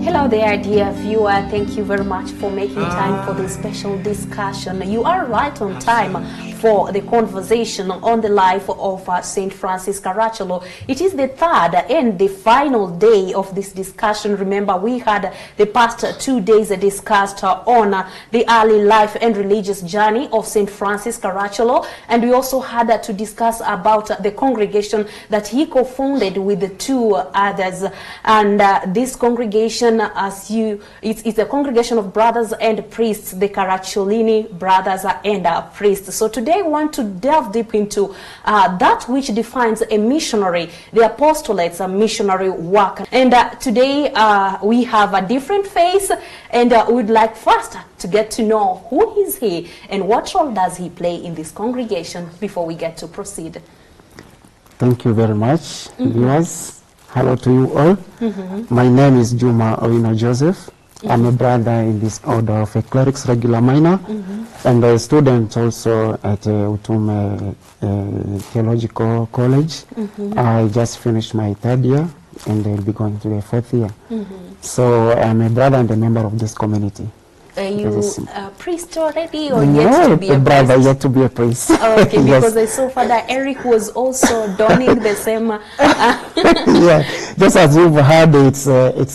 Hello there, dear viewer. Thank you very much for making time for this special discussion. You are right on time for the conversation on the life of St. Francis Caracciolo. It is the third and the final day of this discussion. Remember, we had the past 2 days discussed on the early life and religious journey of St. Francis Caracciolo, and we also had to discuss about the congregation that he co-founded with the two others. And this congregation, it's a congregation of brothers and priests, the Caracciolini brothers and priests. So today I want to delve deep into that which defines a missionary, the Apostolates, a missionary work. And today we have a different face, and we'd like first to get to know who is he and what role does he play in this congregation before we get to proceed. Thank you very much, viewers. Hello to you all. My name is Juma Owino Joseph. I'm a brother in this order of a clerics regular minor and a student also at Utume Theological College. I just finished my 3rd year and I'll be going to the 4th year. So I'm a brother and a member of this community. Are you a priest already, or no, yet to be a brother, priest? Yet to be a priest. Okay, Yes. because I saw Father Eric was also donning the same. Yeah, just as you've heard, it's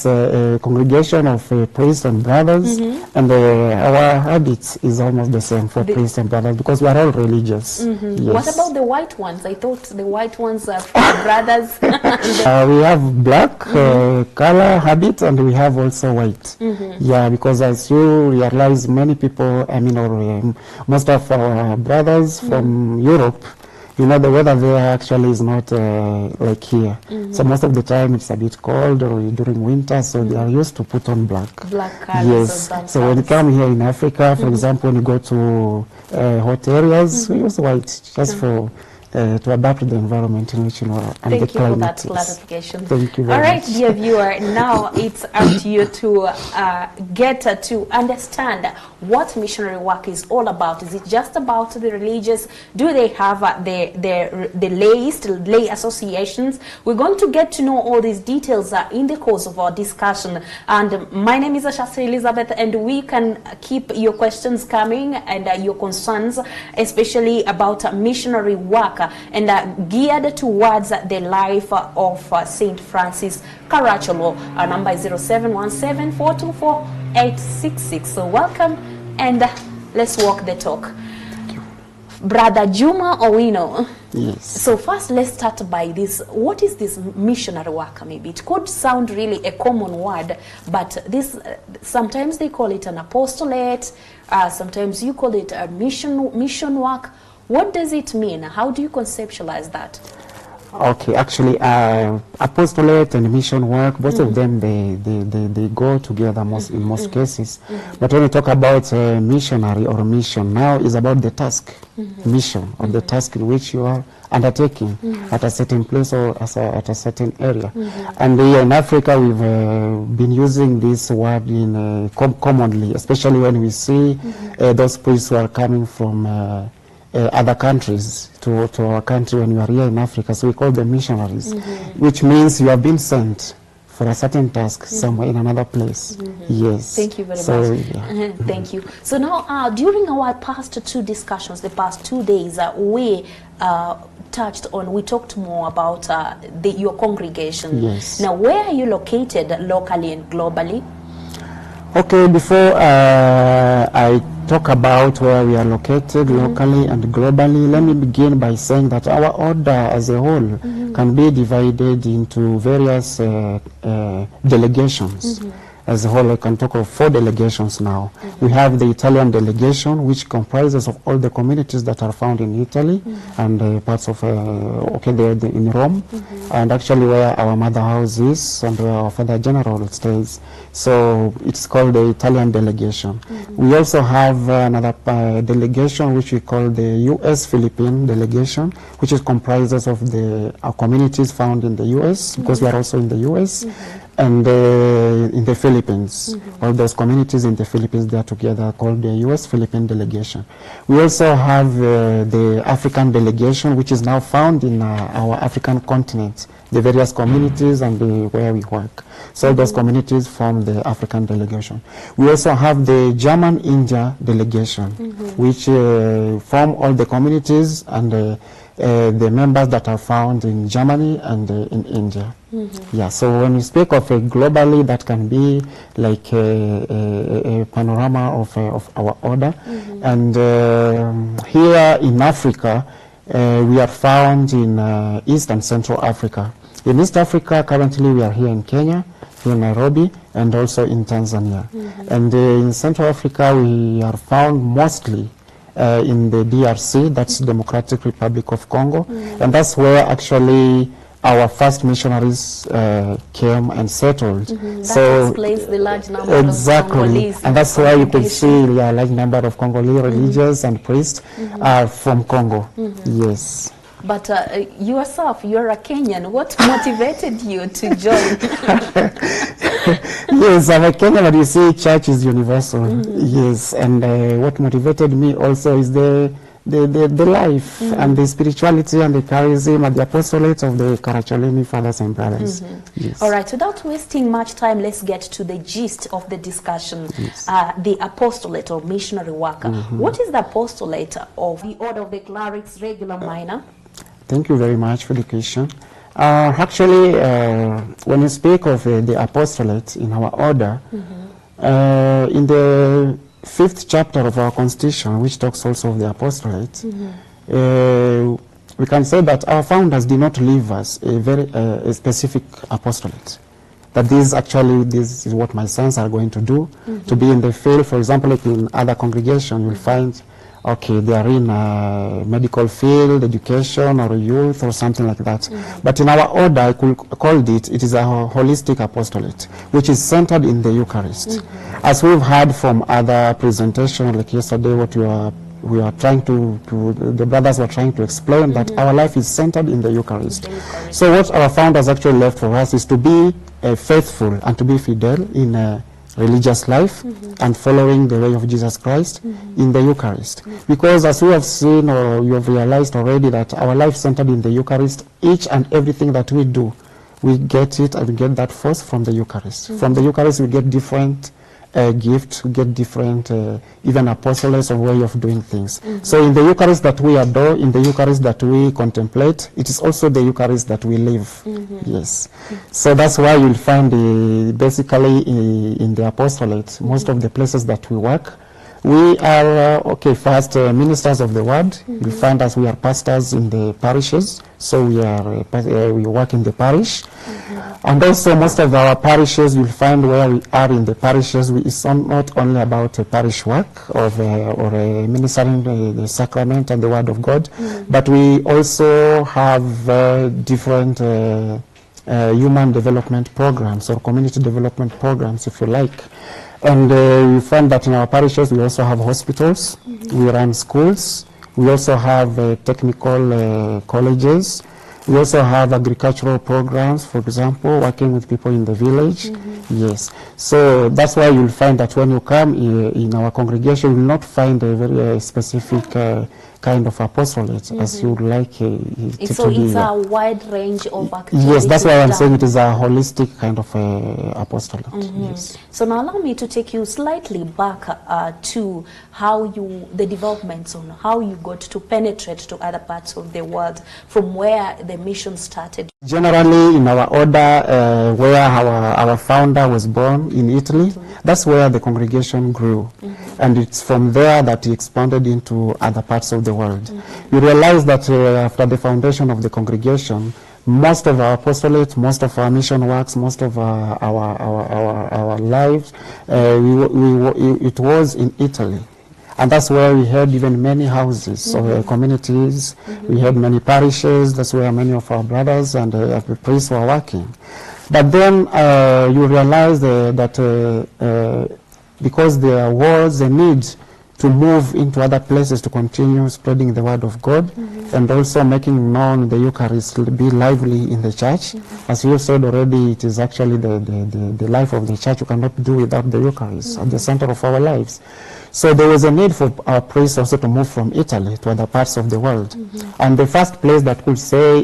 a congregation of priests and brothers, and our habit is almost the same for priests and brothers because we are all religious. Yes. What about the white ones? I thought the white ones are for the brothers. We have black color habit, and we have also white. Yeah, because as you realize, many people, I mean, or most of our brothers from Europe, you know, the weather there actually is not like here. So most of the time it's a bit cold or during winter, so they are used to put on black. Black colors. Yes. So when you come here in Africa, for example, when you go to hot areas, we use white just for to adapt to the environment in which you know and Thank the you for climate that is. clarification. Thank you very All right, much. dear viewer, now it's up to you to get to understand what missionary work is all about. Is it just about the religious? Do they have the lay associations? We're going to get to know all these details in the course of our discussion. And my name is Ashasi Elizabeth, and we can keep your questions coming and your concerns, especially about missionary work and geared towards the life of St. Francis Caracciolo. Our number is 0717-424-866. So welcome, and let's walk the talk. Brother Juma Owino. Yes. So first, let's start by this. What is this missionary work? Maybe it could sound really a common word, but this sometimes they call it an apostolate. Sometimes you call it a mission work. What does it mean? How do you conceptualize that? Okay, actually, apostolate and mission work, both of them, they go together in most cases. But when we talk about missionary or mission, now is about the task, mission, or the task in which you are undertaking at a certain place or at a certain area. And here in Africa, we've been using this word in commonly, especially when we see those priests who are coming from other countries to our country when you are here in Africa. So we call them missionaries, which means you have been sent for a certain task somewhere in another place. Yes. Thank you very much. Yeah. Thank you. So now, during our past 2 discussions, the past 2 days, we talked more about your congregation. Yes. Now, where are you located locally and globally? Okay, before I talk about where we are located locally and globally, let me begin by saying that our order as a whole can be divided into various delegations. as a whole, I can talk of 4 delegations now. We have the Italian delegation, which comprises of all the communities that are found in Italy and parts of, in Rome, and actually where our mother house is and where our Father General stays. So it's called the Italian delegation. We also have another delegation which we call the U.S. Philippine delegation, which is comprises of the communities found in the U.S. because we are also in the U.S. and in the Philippines. All those communities in the Philippines, they are together called the U.S. Philippine delegation. We also have the African delegation, which is now found in our African continent, the various communities and where we work. So those communities form the African delegation. We also have the German-India delegation, which form all the communities and the members that are found in Germany and in India. Yeah, so when we speak of globally, that can be like a panorama of our order. And here in Africa, we are found in East and Central Africa. In East Africa, currently we are here in Kenya, here in Nairobi, and also in Tanzania. And in Central Africa, we are found mostly in the DRC, that's Democratic Republic of Congo, and that's where actually our first missionaries came and settled. That explains the large number of Congolese. And that's why you could see a large number of Congolese religious and priests are from Congo. Yes. But yourself, you're a Kenyan. What motivated you to join? Yes, I'm a Kenyan, but you see, church is universal. Yes, and what motivated me also is the life and the spirituality and the charism and the apostolates of the Caracciolo fathers and brothers. Yes. All right, without wasting much time, let's get to the gist of the discussion. Yes. The apostolate or missionary work. What is the apostolate of the Order of the Clerics Regular Minor? Thank you very much for the question. Actually, when you speak of the apostolate in our order, in the 5th chapter of our constitution, which talks also of the apostolate, we can say that our founders did not leave us a very specific apostolate. That this is what my sons are going to do, to be in the field. For example, like in other congregations, you'll find, okay, they are in medical field, education, or youth, or something like that. But in our order, I could call it is a holistic apostolate, which is centered in the Eucharist. As we've heard from other presentations, like yesterday, what we are trying to the brothers were trying to explain, that our life is centered in the Eucharist. So what our founders actually left for us is to be faithful and to be fidel in religious life and following the way of Jesus Christ in the Eucharist. Because as we have seen, or you have realized already, that our life centered in the Eucharist, each and everything that we do, we get it and we get that force from the Eucharist. From the Eucharist we get different gifts, we get different even apostolates or way of doing things. So in the Eucharist that we adore, in the Eucharist that we contemplate, it is also the Eucharist that we live. Yes. So that's why you'll find basically in the apostolate, most of the places that we work, we are, first ministers of the word. You'll find us, we are pastors in the parishes. So we work in the parish. And also most of our parishes, you'll find where we are in the parishes, it's not only about a parish work or ministering the sacrament and the word of God, but we also have different human development programs or community development programs, if you like. And we find that in our parishes we also have hospitals, we run schools, we also have technical colleges, we also have agricultural programs, for example, working with people in the village. Yes. So that's why you'll find that when you come in our congregation, you will not find a very specific kind of apostolate as you would like so it's a wide range of activities. Yes, that's why I'm saying it is a holistic kind of apostolate. Yes. So now allow me to take you slightly back to how the developments on how you got to penetrate to other parts of the world from where the mission started. Generally in our order, where our founder was born in Italy, that's where the congregation grew. And it's from there that it expanded into other parts of the world. You realize that after the foundation of the congregation, most of our apostolates, most of our mission works, most of our lives, it was in Italy. And that's where we had even many houses, so communities. We had many parishes. That's where many of our brothers and priests were working. But then you realize that because there was a need to move into other places to continue spreading the word of God, and also making known the Eucharist to be lively in the church. As you said already, it is actually the life of the church. You cannot do without the Eucharist at the center of our lives. So there was a need for our priests also to move from Italy to other parts of the world. And the first place that could say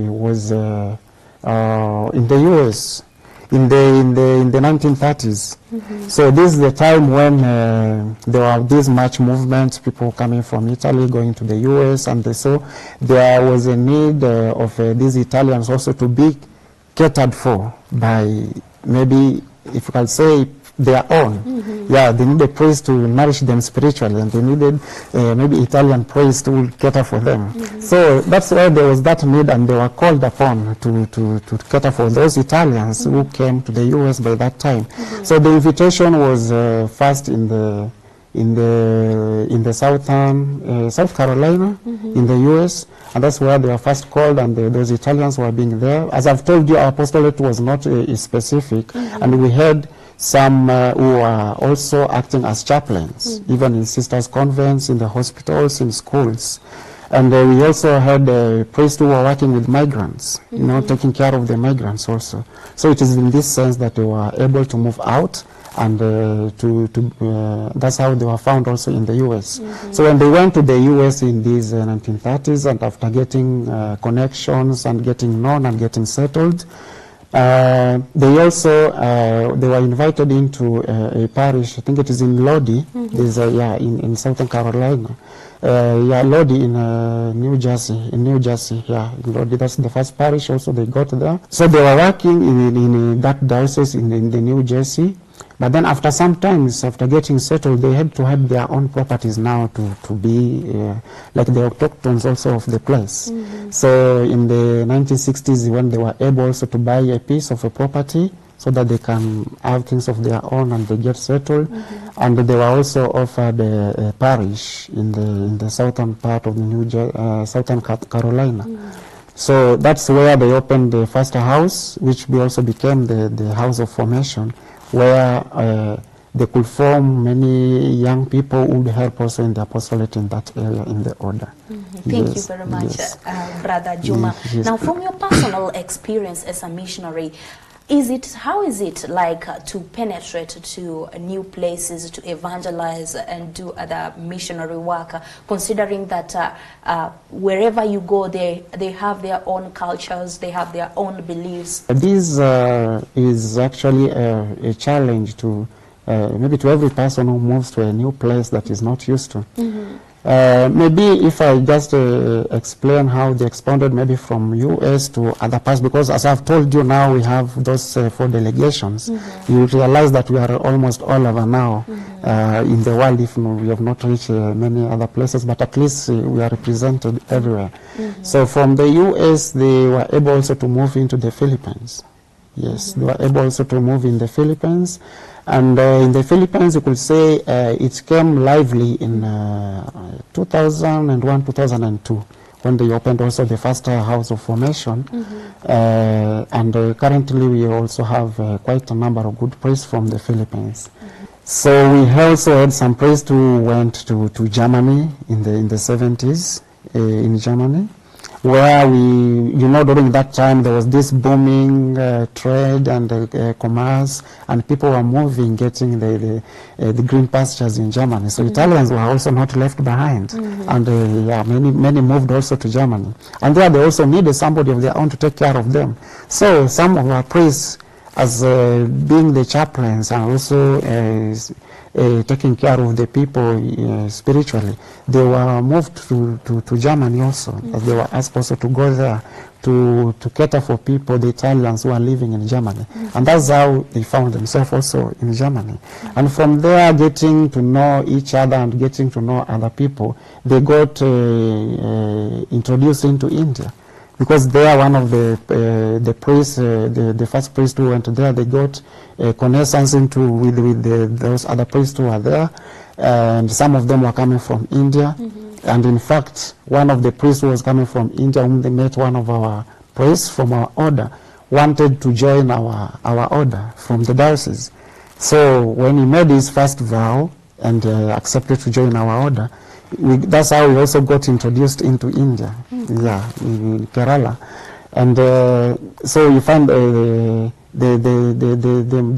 was in the US. In the 1930s. So this is the time when there were these march movements, people coming from Italy going to the US, and so there was a need of these Italians also to be catered for by, maybe if you can say, their own. Yeah, they needed priests to nourish them spiritually, and they needed maybe Italian priests to cater for them. So that's why there was that need, and they were called upon to cater for those Italians who came to the US by that time. So the invitation was first in the southern South Carolina, in the US, and that's where they were first called, and those Italians were being there. As I've told you, our apostolate was not specific, and we had some who are also acting as chaplains, even in sisters' convents, in the hospitals, in schools. And we also had priests who were working with migrants, you know, taking care of the migrants also. So it is in this sense that they were able to move out, and that's how they were found also in the US. So when they went to the US in these 1930s, and after getting connections and getting known and getting settled, they also they were invited into a parish. I think it is in Lodi. There's in Southern Carolina. Lodi in New Jersey. In Lodi. That's the first parish. Also, they got there. So they were working in that diocese in the New Jersey. But then after some time, after getting settled, they had to have their own properties now to be like the autochthones also of the place. So in the 1960s, when they were able also to buy a piece of a property so that they can have things of their own and they get settled, and they were also offered a parish in the southern part of the Southern Carolina. So that's where they opened the first house, which also became the house of formation, where they could form many young people who would help also in the apostolate in that area, in the order. Thank you very much, Brother Juma. Now, from your personal experience as a missionary, how is it like to penetrate to new places, to evangelize and do other missionary work, considering that wherever you go, they have their own cultures, they have their own beliefs? This is actually a challenge to maybe to every person who moves to a new place that is not used to. Maybe if I just explain how they expanded maybe from US to other parts, because as I've told you now, we have those 4 delegations. You realize that we are almost all over now in the world, if we have not reached many other places, but at least we are represented everywhere. So from the US, they were able also to move into the Philippines. Yes, they were able also to move in the Philippines. And in the Philippines, you could say it came lively in 2001, 2002, when they opened also the first house of formation. And currently, we also have quite a number of good priests from the Philippines. So we also had some priests who went to Germany in the 70s, in Germany, where during that time there was this booming trade and commerce, and people were moving, getting the green pastures in Germany. So Italians were also not left behind, and many moved also to Germany. And there they also needed somebody of their own to take care of them. So some of our priests, as being the chaplains and also taking care of the people spiritually, they were moved to Germany also, as they were asked also to go there to cater for people, the Italians who are living in Germany. And that's how they found themselves also in Germany. And from there, getting to know each other and getting to know other people, they got introduced into India. because they are one of the priests, the first priest who went there. They got connaissance with those other priests who are there, and some of them were coming from India. And in fact, one of the priests who was coming from India, whom they met one of our priests from our order, wanted to join our order from the diocese. So when he made his first vow and accepted to join our order, that's how we also got introduced into India, in Kerala. And so you find the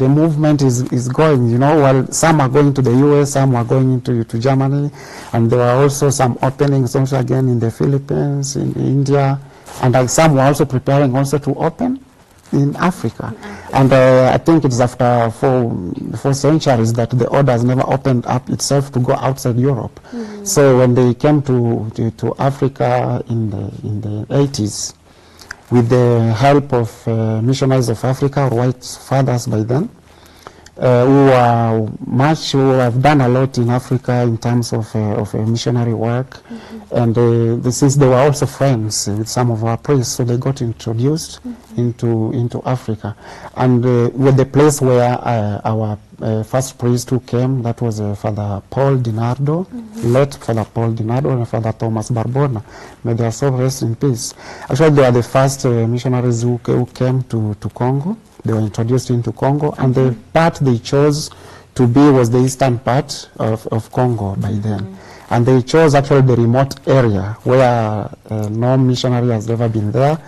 movement is going, you know, while some are going to the US, some are going into Germany, and there are also some openings also again in the Philippines, in India, and some were also preparing also to open in Africa. And I think it's after 4 centuries that the order has never opened up itself to go outside Europe. So when they came to Africa in the 80s, with the help of missionaries of Africa, or white fathers by then, who have done a lot in Africa in terms of missionary work, and since they were also friends with some of our priests, so they got introduced into Africa. And with the place where our first priest who came, that was Father Paul Dinardo, late Father Paul Dinardo, and Father Thomas Barbona. May their soul rest in peace. Actually, they are the first missionaries who came to Congo. They were introduced into Congo, and the part they chose to be was the eastern part of Congo by then. And they chose actually the remote area where no missionary has ever been there.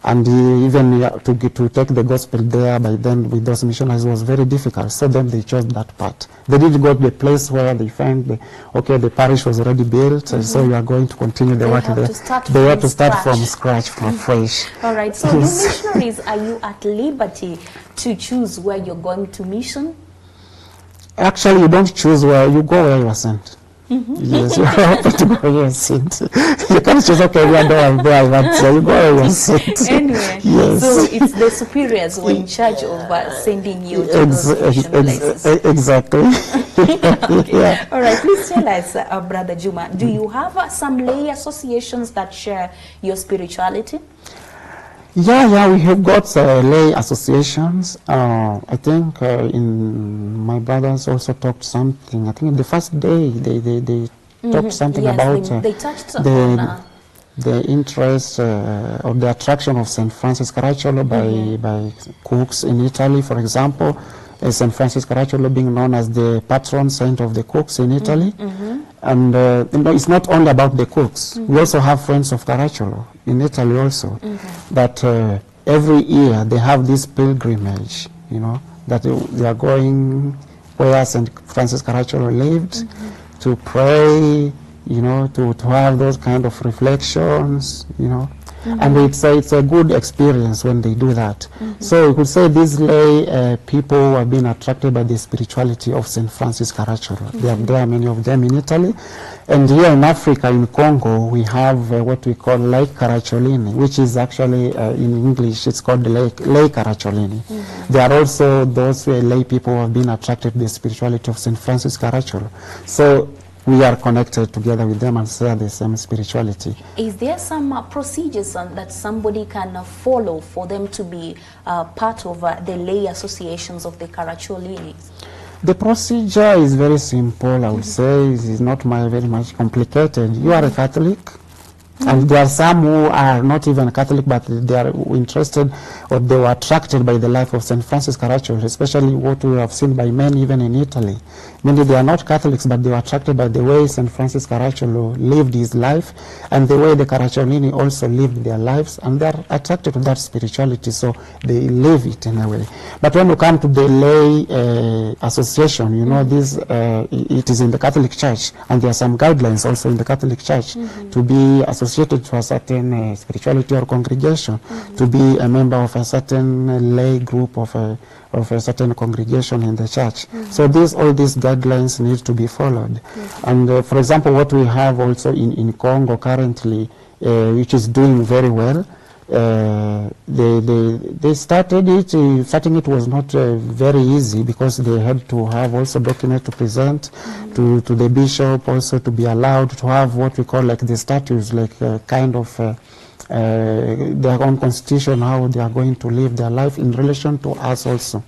And even to take the gospel there by then with those missionaries was very difficult. So then they chose that part. They did go to the place where they find the parish was already built, so you are going to continue the work there. They had to start from scratch, from fresh. All right, so you missionaries, are you at liberty to choose where you're going to mission? Actually, you don't choose where you go, where you are sent. Yes, you are open to go where you are sent. You can't choose, okay, we are there, but so you go where you are sent. Anyway, yes. So it's the superiors who are in charge of sending you to those mission places. Exactly. Okay. Yeah. All right, please tell us, Brother Juma, do you have some lay associations that share your spirituality? Yeah, we have got lay associations. I think my brothers also talked something. I think the first day they talked something about they touched on the interest or the attraction of St. Francis Caracciolo by cooks in Italy, for example. St. Francis Caracciolo being known as the patron saint of the cooks in Italy. And it's not only about the cooks. We also have friends of Caracciolo in Italy also. That every year they have this pilgrimage, you know, that they are going where St. Francis Caracciolo lived to pray, you know, to have those kind of reflections, you know. And it's a good experience when they do that. So you could say these lay people who have been attracted by the spirituality of St. Francis Caracciolo. There are many of them in Italy. And here in Africa, in Congo, we have what we call Lake Caracciolini, which is actually, in English, it's called Lake Caracciolini. There are also those lay people who have been attracted to the spirituality of St. Francis Caracciolo. So we are connected together with them and share the same spirituality. Is there some procedures that somebody can follow for them to be part of the lay associations of the Caracciolinis? The procedure is very simple, I would say. It is not very much complicated. You are a Catholic, and there are some who are not even Catholic, but they are interested or they were attracted by the life of St. Francis Caracciolo, especially what we have seen by men even in Italy. Many they are not Catholics, but they were attracted by the way St. Francis Caracciolo lived his life and the way the Caracciolini also lived their lives, and they are attracted to that spirituality, so they live it in a way. But when you come to the lay association, you know, this it is in the Catholic Church, and there are some guidelines also in the Catholic Church to be associated to a certain spirituality or congregation, to be a member of a certain lay group of a certain congregation in the church. So all these guidelines need to be followed. And for example, what we have also in Congo currently, which is doing very well, they started it. Starting it was not very easy, because they had to have also documents to present to the bishop, also to be allowed to have what we call like the statues, like kind of their own constitution, how they are going to live their life in relation to us also.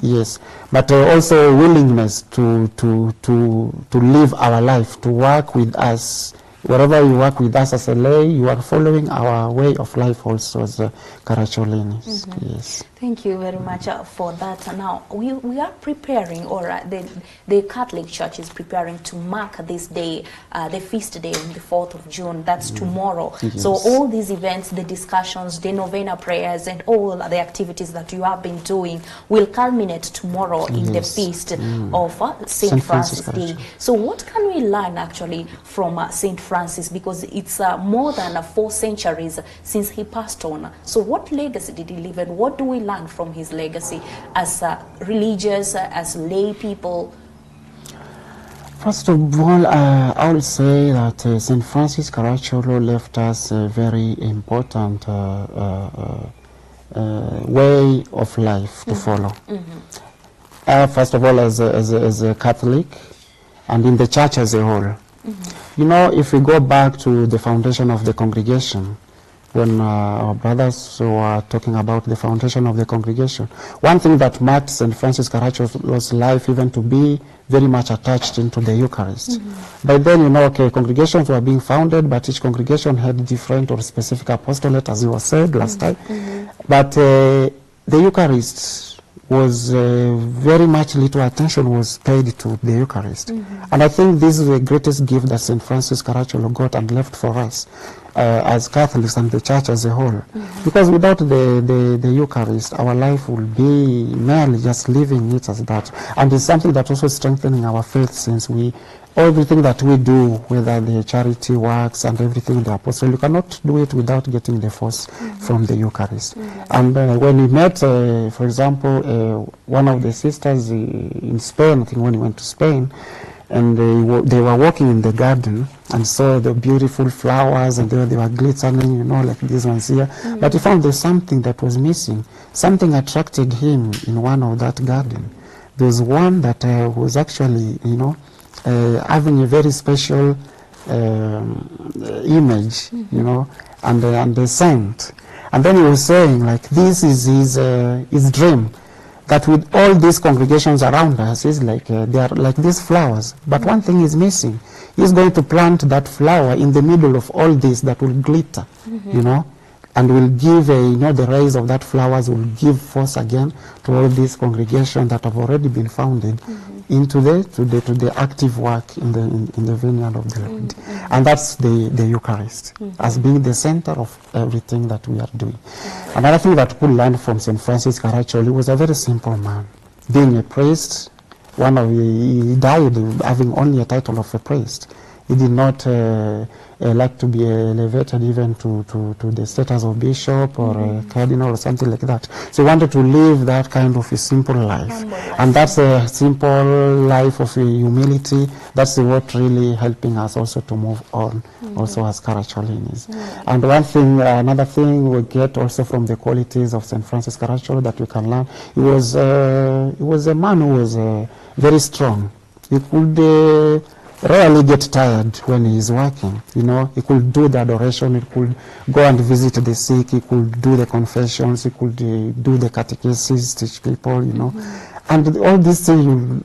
Yes, but also willingness to live our life, to work with us. Wherever you work with us as a lay, you are following our way of life also as Caracciolinis. Yes. Thank you very much for that. Now, we are preparing, or the Catholic Church is preparing to mark this day, the feast day on the 4th of June. That's tomorrow. Yes. So all these events, the discussions, the novena prayers, and all the activities that you have been doing will culminate tomorrow in the feast of St. Francis Day. So what can we learn actually from St. Francis? Because it's more than 4 centuries since he passed on. So what legacy did he leave, and what do we learn from his legacy as religious, as lay people? First of all, I would say that St. Francis Caracciolo left us a very important way of life to follow. First of all, as a Catholic, and in the church as a whole. You know, if we go back to the foundation of the congregation, when our brothers were talking about the foundation of the congregation, one thing that marked St. Francis Caracciolo's life even to be very much attached into the Eucharist. By then, you know, okay, congregations were being founded, but each congregation had different or specific apostolate, as you were said last time. But the Eucharist was very much little attention was paid to the Eucharist. And I think this is the greatest gift that St. Francis Caracciolo got and left for us as Catholics and the Church as a whole. Because without the Eucharist, our life will be merely just living it as that. And it's something that also strengthening our faith, since everything that we do, whether the charity works and everything, the apostle, you cannot do it without getting the force from the Eucharist. And when we met, for example, one of the sisters in Spain, I think when we went to Spain, and they were walking in the garden and saw the beautiful flowers, and they were glittering, you know, like these ones here. But he found there's something that was missing. Something attracted him in one of that garden. There was one that was actually, you know, having a very special image, you know, and the scent. And then he was saying, like, this is his dream, that with all these congregations around us, is like they are like these flowers. But one thing is missing. He's going to plant that flower in the middle of all this that will glitter, you know, and will give you know, the rays of that flowers will give force again to all these congregations that have already been founded into the active work in the vineyard of the Lord. And that's the Eucharist as being the center of everything that we are doing. Another thing that we learned from St. Francis Caracciolo, he was a very simple man. Being a priest, he died having only a title of a priest. He did not like to be elevated even to the status of bishop or a cardinal or something like that. So he wanted to live that kind of a simple life. And that's a simple life of humility. That's what really helping us also to move on, also as Caracciolinis. And another thing we get also from the qualities of St. Francis Caracciolo that we can learn, he was a man who was very strong. He could rarely get tired when he is working. You know, he could do the adoration, he could go and visit the sick, he could do the confessions, he could do the catechesis, teach people, you know. And all these things,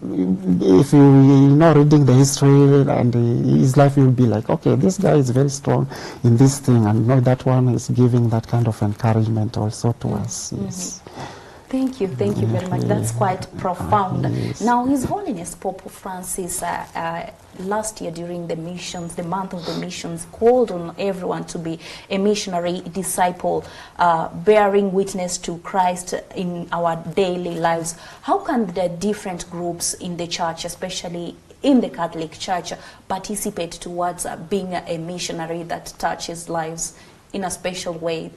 if you know, reading the history and his life, you'll be like, okay, this guy is very strong in this thing, and you know, that one is giving that kind of encouragement also to us. Yes. Thank you very much. That's quite profound. Now, His Holiness Pope Francis, last year during the missions, the month of the missions, called on everyone to be a missionary disciple, bearing witness to Christ in our daily lives. How can the different groups in the church, especially in the Catholic Church, participate towards being a missionary that touches lives in a special way?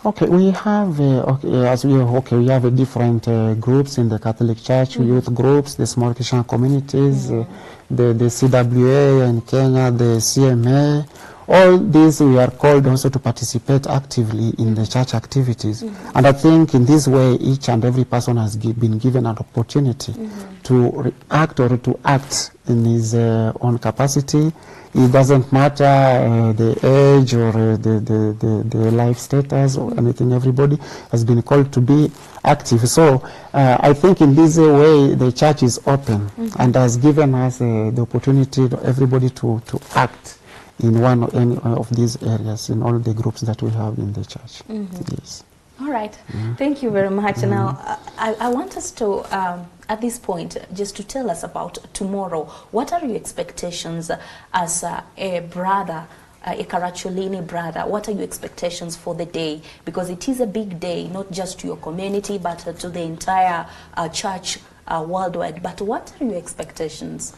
Okay, we have we have different groups in the Catholic Church, youth groups, the small Christian communities, the CWA in Kenya, the CMA. All these we are called also to participate actively in the church activities. And I think in this way, each and every person has been given an opportunity to react or to act in his own capacity, It doesn't matter the age or the life status or anything. Everybody has been called to be active. So I think in this way the church is open and has given us the opportunity to everybody to act in one or any of these areas in all the groups that we have in the church. Yes. All right. Thank you very much. Now, I want us to, at this point, just to tell us about tomorrow. What are your expectations as a brother, a Caracciolini brother? What are your expectations for the day? Because it is a big day, not just to your community, but to the entire church worldwide. But what are your expectations?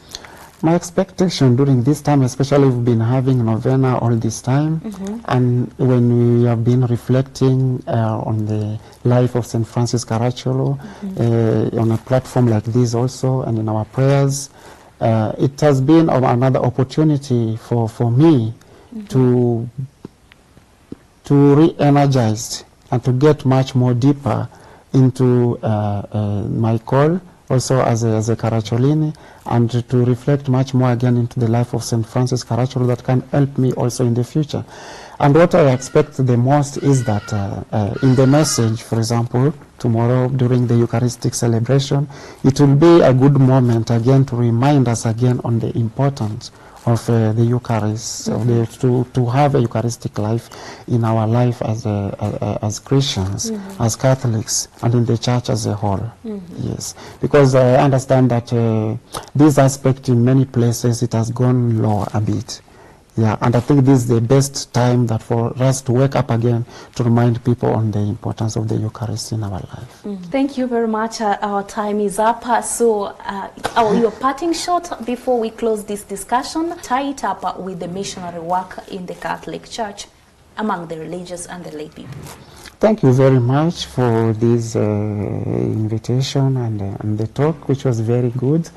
My expectation during this time, especially we've been having novena all this time, and when we have been reflecting on the life of St. Francis Caracciolo on a platform like this also, and in our prayers, it has been another opportunity for me to re-energize and to get much more deeper into my call also as a Caracciolini, and to reflect much more again into the life of St. Francis Caracciolo that can help me also in the future. And what I expect the most is that in the message, for example, tomorrow during the Eucharistic celebration, it will be a good moment again to remind us again on the importance of the Eucharist, to have a Eucharistic life in our life as Christians, as Catholics, and in the church as a whole. Yes, because I understand that this aspect in many places it has gone low a bit. Yeah, and I think this is the best time that for us to wake up again to remind people on the importance of the Eucharist in our life. Thank you very much. Our time is up. So your parting shot before we close this discussion, tie it up with the missionary work in the Catholic Church among the religious and the lay people. Thank you very much for this invitation and the talk, which was very good.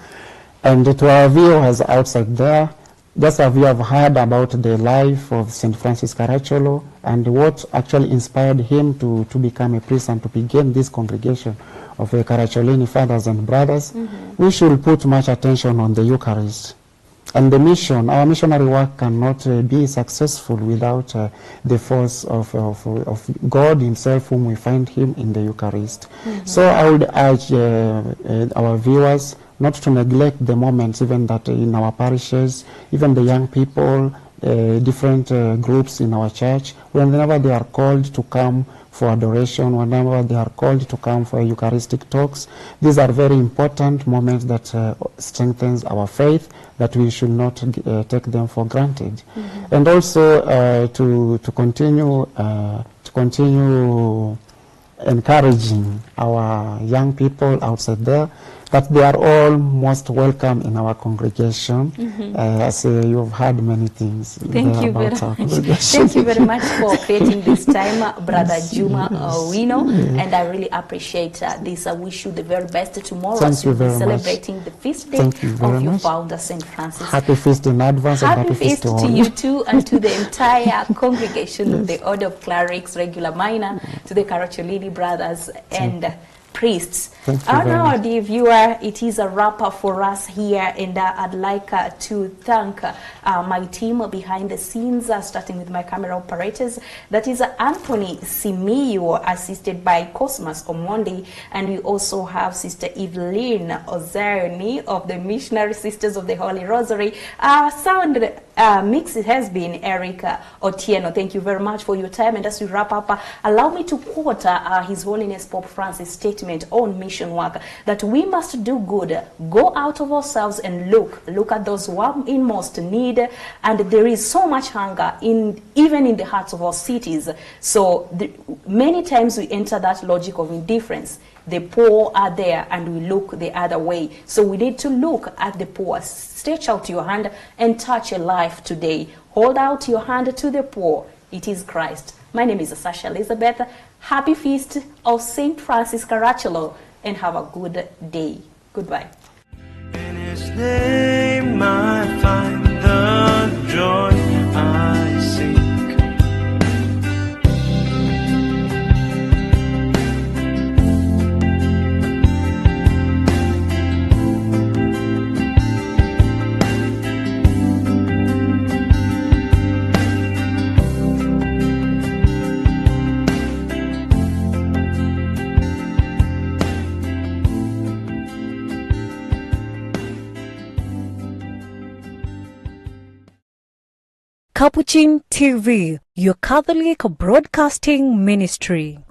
And to our viewers outside there, just as we have heard about the life of St. Francis Caracciolo and what actually inspired him to become a priest and to begin this congregation of the Caracciolini fathers and brothers, we should put much attention on the Eucharist. And the mission, our missionary work cannot be successful without the force of God himself, whom we find him in the Eucharist. So I would urge our viewers not to neglect the moments, even that in our parishes, even the young people, different groups in our church, whenever they are called to come for adoration, whenever they are called to come for Eucharistic talks, these are very important moments that strengthens our faith, that we should not take them for granted. And also to continue encouraging our young people outside there that they are all most welcome in our congregation. As you've heard many things. Thank you very much. Thank you very much for creating this time, Brother Juma Wino, and I really appreciate this. I wish you the very best tomorrow. Thank you very much. Celebrating the feast day of your founder, St. Francis. Happy feast in advance. Happy feast to you too, and to the entire congregation of the Order of Clerics, Regular Minor, to the Caracciolini brothers and priests. Now, dear viewer, it is a wrap-up for us here, and I'd like to thank my team behind the scenes, starting with my camera operators. That is Anthony Simiyu, assisted by Cosmas Omondi, and we also have Sister Evelyn Ozayoni of the Missionary Sisters of the Holy Rosary. Our sound mix has been Eric Otieno. Thank you very much for your time, and as we wrap up, allow me to quote His Holiness Pope Francis' statement on mission work, that we must do good, go out of ourselves and look at those who are in most need, and there is so much hunger even in the hearts of our cities. So many times we enter that logic of indifference. The poor are there and we look the other way. So we need to look at the poor. Stretch out your hand and touch a life today. Hold out your hand to the poor. It is Christ. My name is Sasha Elizabeth. Happy feast of St. Francis Caracciolo, and have a good day. Goodbye. In his name I find the joy I seek. Capuchin TV, your Catholic broadcasting ministry.